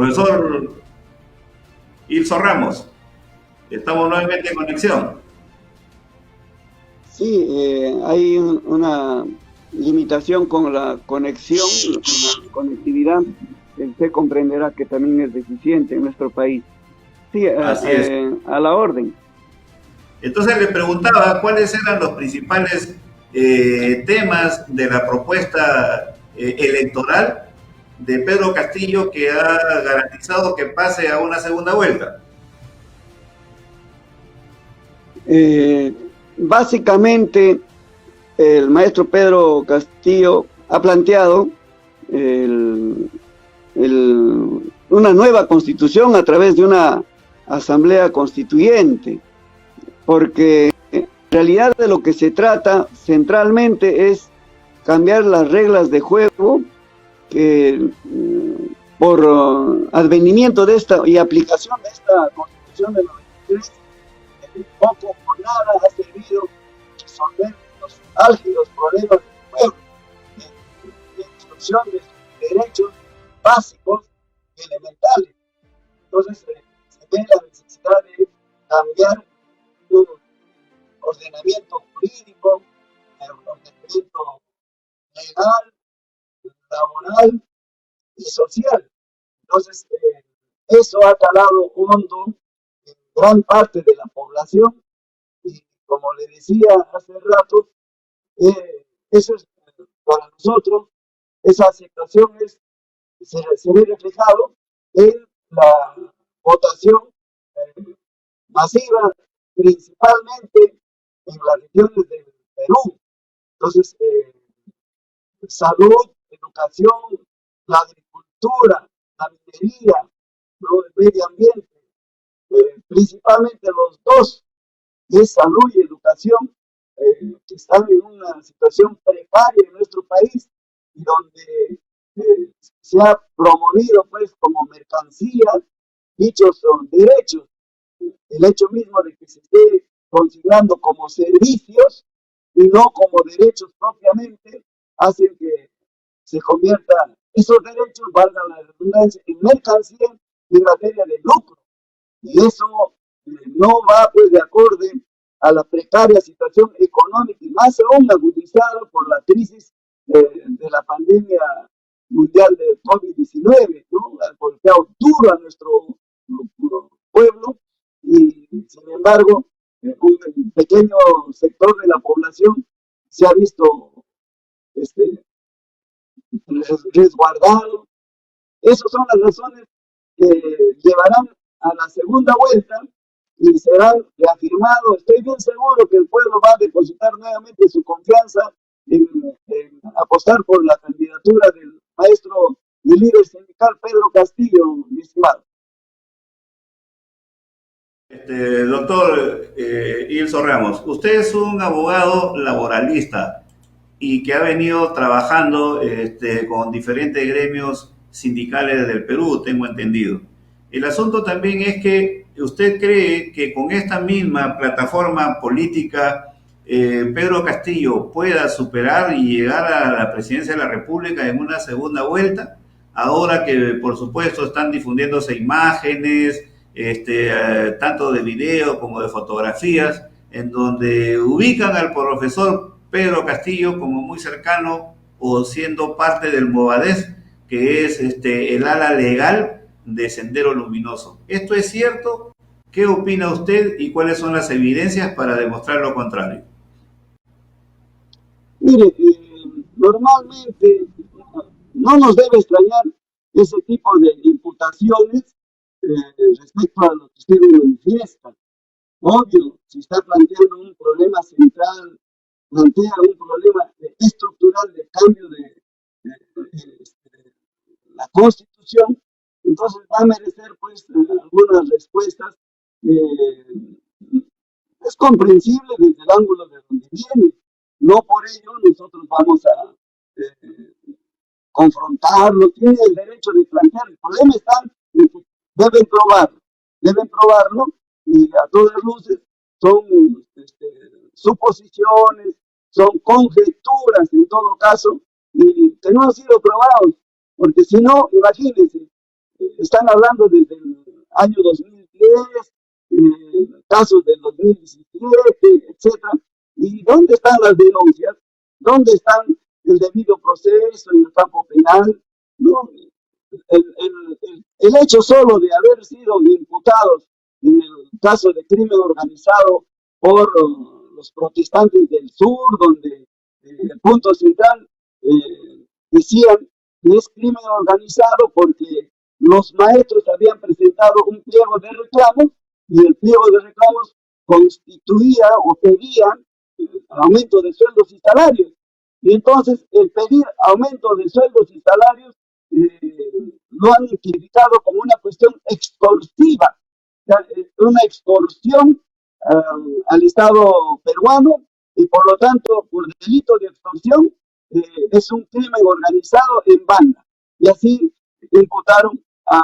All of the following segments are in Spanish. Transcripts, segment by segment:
Profesor Ilso Ramos, estamos nuevamente en conexión. Sí, hay una limitación con la conexión, con la conectividad. Usted comprenderá que también es deficiente en nuestro país. Sí, Así es. A la orden. Entonces le preguntaba cuáles eran los principales temas de la propuesta electoral de Pedro Castillo que ha garantizado que pase a una segunda vuelta. Básicamente, el maestro Pedro Castillo ha planteado una nueva constitución a través de una asamblea constituyente, porque en realidad de lo que se trata centralmente es cambiar las reglas de juego que por advenimiento de esta y aplicación de esta constitución de 93 poco o nada ha servido resolver los álgidos problemas del pueblo de instrucción de sus derechos básicos y elementales. Entonces se ve la necesidad de cambiar un ordenamiento jurídico, un ordenamiento legal, laboral y social. Entonces eso ha calado hondo en gran parte de la población y como le decía hace rato, eso es para nosotros, esa aceptación se ve reflejado en la votación masiva, principalmente en las regiones del Perú. Entonces, salud, educación, la agricultura, la minería, ¿no? El medio ambiente, principalmente los dos, que es salud y educación, que están en una situación precaria en nuestro país y donde se ha promovido pues como mercancía dichos derechos. El hecho mismo de que se esté considerando como servicios y no como derechos propiamente hace que se conviertan esos derechos, valga la redundancia, en mercancía y en materia de lucro. Y eso no va pues de acorde a la precaria situación económica y más aún agudizada por la crisis de la pandemia mundial de COVID-19, ¿no? Ha golpeado duro a nuestro pueblo y sin embargo un pequeño sector de la población se ha visto resguardado. Esas son las razones que llevarán a la segunda vuelta y serán reafirmados. Estoy bien seguro que el pueblo va a depositar nuevamente su confianza en apostar por la candidatura del maestro y líder sindical Pedro Castillo, mi estimado. Doctor Ilso Ramos, usted es un abogado laboralista y que ha venido trabajando con diferentes gremios sindicales del Perú, tengo entendido. El asunto también es que usted cree que con esta misma plataforma política Pedro Castillo pueda superar y llegar a la presidencia de la República en una segunda vuelta, ahora que por supuesto están difundiéndose imágenes, tanto de video como de fotografías, en donde ubican al profesor Pedro Castillo como muy cercano o siendo parte del Movadef, que es el ala legal de Sendero Luminoso. ¿Esto es cierto? ¿Qué opina usted y cuáles son las evidencias para demostrar lo contrario? Mire, normalmente no nos debe extrañar ese tipo de imputaciones respecto a lo que usted manifiesta. Obvio, si está planteando un problema central, plantea un problema estructural de cambio de la Constitución, entonces va a merecer pues algunas respuestas. Es comprensible desde el ángulo de donde viene. No por ello nosotros vamos a confrontarlo, tiene el derecho de plantear. El problema está en que deben probarlo y a todas luces son suposiciones, son conjeturas en todo caso y que no han sido probados, porque si no, imagínense, están hablando desde el año 2010, casos del 2017, etcétera. ¿Y dónde están las denuncias? ¿Dónde están el debido proceso en el campo penal? ¿No? El hecho solo de haber sido imputados en el caso de crimen organizado por los protestantes del sur, donde el punto central decían que es crimen organizado porque los maestros habían presentado un pliego de reclamos y el pliego de reclamos constituía o pedía aumento de sueldos y salarios. Y entonces el pedir aumento de sueldos y salarios lo han identificado como una cuestión extorsiva, una extorsión al Estado peruano, y por lo tanto, por delito de extorsión, es un crimen organizado en banda. Y así imputaron a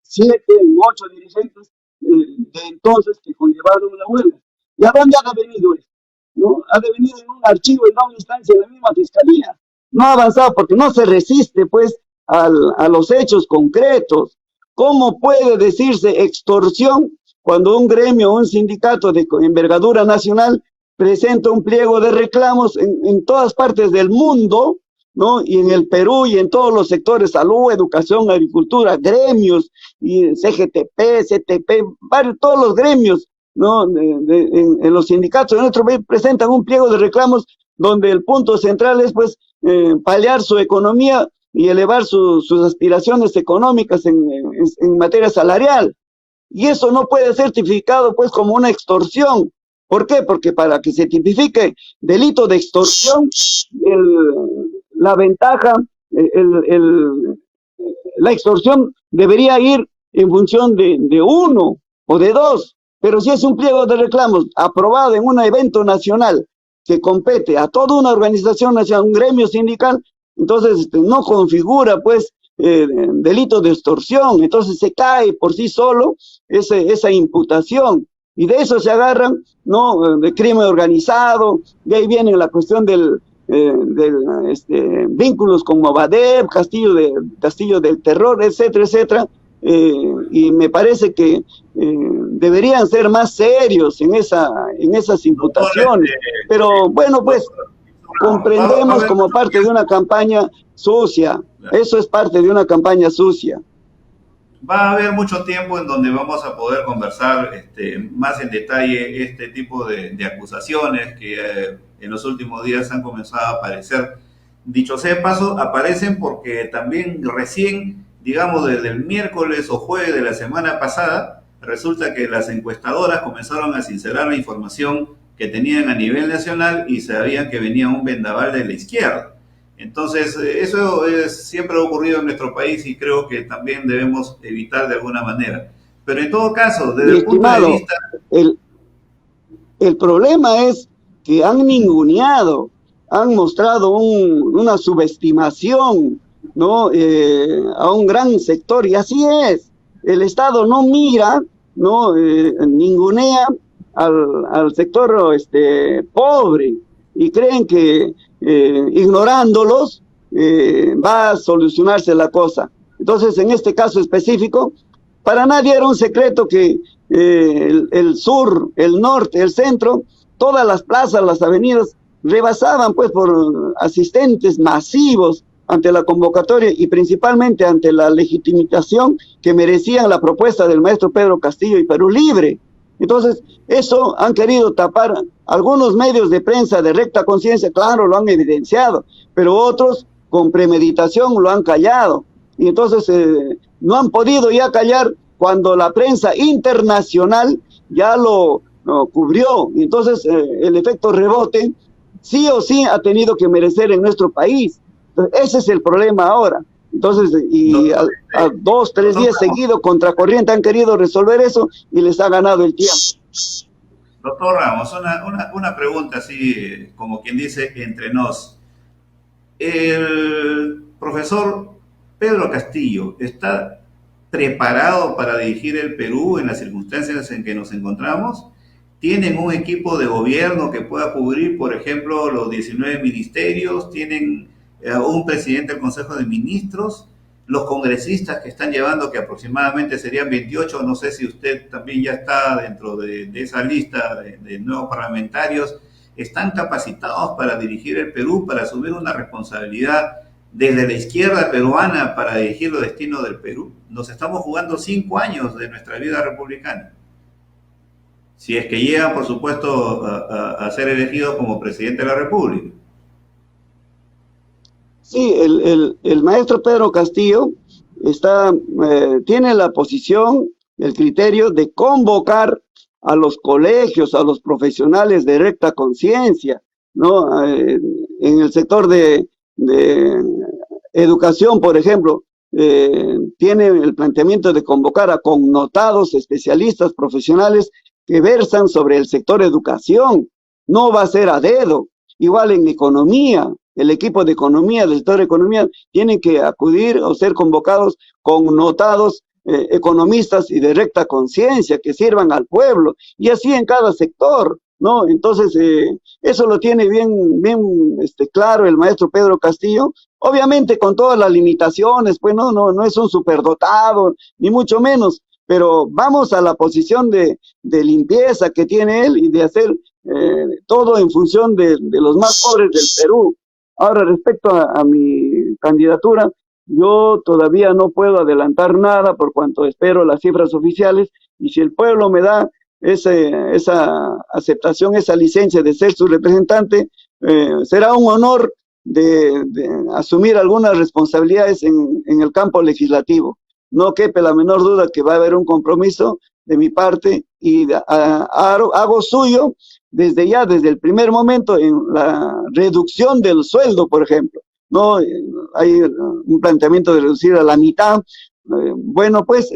7 u 8 dirigentes de entonces que conllevaron la huelga. ¿Y a dónde ha devenido esto? ¿No? Ha devenido en un archivo en una instancia de la misma fiscalía. No ha avanzado porque no se resiste, pues, a los hechos concretos. ¿Cómo puede decirse extorsión cuando un gremio o un sindicato de envergadura nacional presenta un pliego de reclamos en todas partes del mundo, ¿no? Y en el Perú y en todos los sectores, salud, educación, agricultura, gremios, y CGTP, CTP, todos los gremios, ¿no? En los sindicatos de nuestro país presentan un pliego de reclamos donde el punto central es, pues, paliar su economía y elevar sus aspiraciones económicas en materia salarial. Y eso no puede ser tipificado, pues, como una extorsión. ¿Por qué? Porque para que se tipifique delito de extorsión, la ventaja, la extorsión debería ir en función de uno o de dos. Pero si es un pliego de reclamos aprobado en un evento nacional que compete a toda una organización nacional, un gremio sindical, entonces no configura, pues, delito de extorsión. Entonces se cae por sí solo esa imputación. Y de eso se agarran, ¿no? De crimen organizado, y ahí viene la cuestión del vínculos con Movadep, Castillo del Terror, etcétera, etcétera. Y me parece que deberían ser más serios en esas imputaciones. Pero bueno, pues comprendemos como parte de una campaña sucia. Eso es parte de una campaña sucia. Va a haber mucho tiempo en donde vamos a poder conversar más en detalle este tipo de acusaciones que en los últimos días han comenzado a aparecer. Dicho sea de paso, aparecen porque también recién, digamos, desde el miércoles o jueves de la semana pasada, resulta que las encuestadoras comenzaron a sincerar la información que tenían a nivel nacional y sabían que venía un vendaval de la izquierda. Entonces, eso siempre ha ocurrido en nuestro país y creo que también debemos evitar de alguna manera. Pero en todo caso, desde el punto de vista... El problema es que han ninguneado, han mostrado una subestimación, ¿no? A un gran sector, y así es. El Estado no mira, ¿no? Ningunea al sector pobre, y creen que ignorándolos va a solucionarse la cosa. Entonces, en este caso específico, para nadie era un secreto que el sur, el norte, el centro, todas las plazas, las avenidas, rebasaban, pues, por asistentes masivos ante la convocatoria y principalmente ante la legitimación que merecían la propuesta del maestro Pedro Castillo y Perú Libre. Entonces, eso han querido tapar. Algunos medios de prensa de recta conciencia, claro, lo han evidenciado, pero otros con premeditación lo han callado. Y entonces no han podido ya callar cuando la prensa internacional ya lo cubrió. Y entonces el efecto rebote sí o sí ha tenido que merecer en nuestro país. Entonces, ese es el problema ahora. Entonces, y a 2, 3 días seguidos, contracorriente, han querido resolver eso y les ha ganado el tiempo. Doctor Ramos, una pregunta así, como quien dice, entre nos. ¿El profesor Pedro Castillo está preparado para dirigir el Perú en las circunstancias en que nos encontramos? ¿Tienen un equipo de gobierno que pueda cubrir, por ejemplo, los 19 ministerios? ¿Tienen un presidente del Consejo de Ministros? los congresistas que están llevando, que aproximadamente serían 28, no sé si usted también ya está dentro de esa lista de nuevos parlamentarios, están capacitados para dirigir el Perú, para asumir una responsabilidad desde la izquierda peruana para dirigir los destinos del Perú. Nos estamos jugando 5 años de nuestra vida republicana. Si es que llegan, por supuesto, a ser elegidos como presidente de la República. Sí, el maestro Pedro Castillo tiene la posición, el criterio de convocar a los colegios, a los profesionales de recta conciencia, ¿no? En el sector de educación, por ejemplo, tiene el planteamiento de convocar a connotados especialistas profesionales que versan sobre el sector educación. No va a ser a dedo. Igual en economía, el equipo de economía, del sector de economía, tienen que acudir o ser convocados connotados economistas y de recta conciencia que sirvan al pueblo, y así en cada sector, ¿no? Entonces, eso lo tiene bien claro el maestro Pedro Castillo, obviamente con todas las limitaciones, pues no es un superdotado, ni mucho menos, pero vamos a la posición de limpieza que tiene él y de hacer todo en función de los más pobres del Perú. Ahora, respecto a mi candidatura, yo todavía no puedo adelantar nada por cuanto espero las cifras oficiales, y si el pueblo me da esa aceptación, esa licencia de ser su representante, será un honor de asumir algunas responsabilidades en el campo legislativo. No quepe la menor duda que va a haber un compromiso de mi parte y hago suyo desde el primer momento en la reducción del sueldo, por ejemplo. No hay un planteamiento de reducir a la mitad. Bueno, pues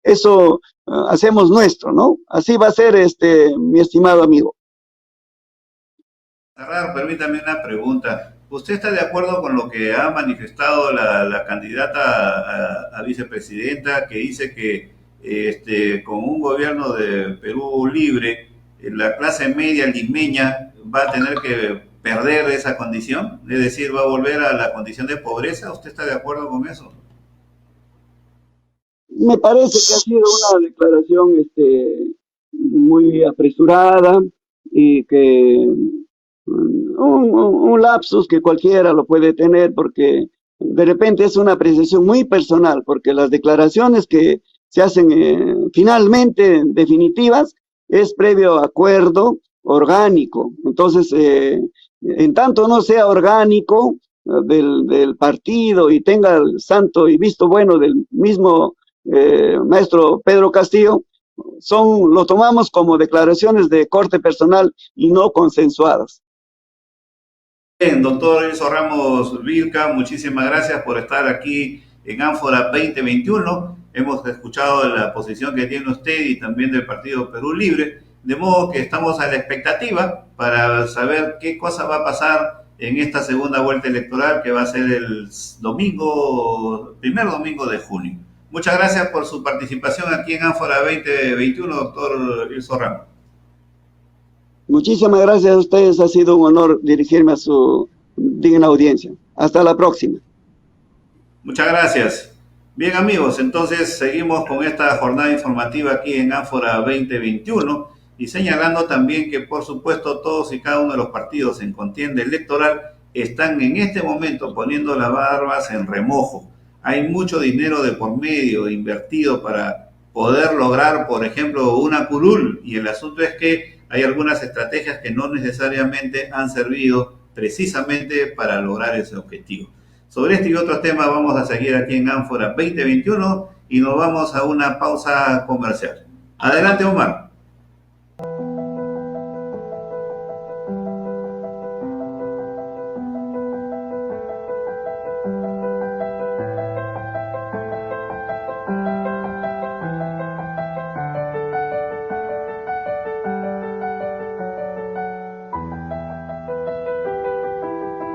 eso hacemos nuestro, ¿no? Así va a ser, mi estimado amigo. Permítame una pregunta. ¿Usted está de acuerdo con lo que ha manifestado la candidata a vicepresidenta, que dice que con un gobierno de Perú libre, la clase media limeña va a tener que perder esa condición? Es decir, va a volver a la condición de pobreza. ¿Usted está de acuerdo con eso? Me parece que ha sido una declaración muy apresurada y que un lapsus que cualquiera lo puede tener, porque de repente es una apreciación muy personal, porque las declaraciones que se hacen finalmente definitivas es previo acuerdo orgánico. Entonces, en tanto no sea orgánico del partido y tenga el santo y visto bueno del mismo maestro Pedro Castillo, lo tomamos como declaraciones de corte personal y no consensuadas. Bien, doctor Ilso Ramos Vilca, muchísimas gracias por estar aquí en Ánfora 2021. Hemos escuchado la posición que tiene usted y también del Partido Perú Libre, de modo que estamos a la expectativa para saber qué cosa va a pasar en esta segunda vuelta electoral, que va a ser el primer domingo de junio. Muchas gracias por su participación aquí en Ánfora 2021, doctor Ilso Ramos. Muchísimas gracias a ustedes, ha sido un honor dirigirme a su digna audiencia. Hasta la próxima. Muchas gracias. Bien, amigos, entonces seguimos con esta jornada informativa aquí en Ánfora 2021 y señalando también que, por supuesto, todos y cada uno de los partidos en contienda electoral están en este momento poniendo las barbas en remojo. Hay mucho dinero de por medio invertido para poder lograr, por ejemplo, una curul, y el asunto es que hay algunas estrategias que no necesariamente han servido precisamente para lograr ese objetivo. Sobre este y otros temas vamos a seguir aquí en Ánfora 2021 y nos vamos a una pausa comercial. Adelante, Omar.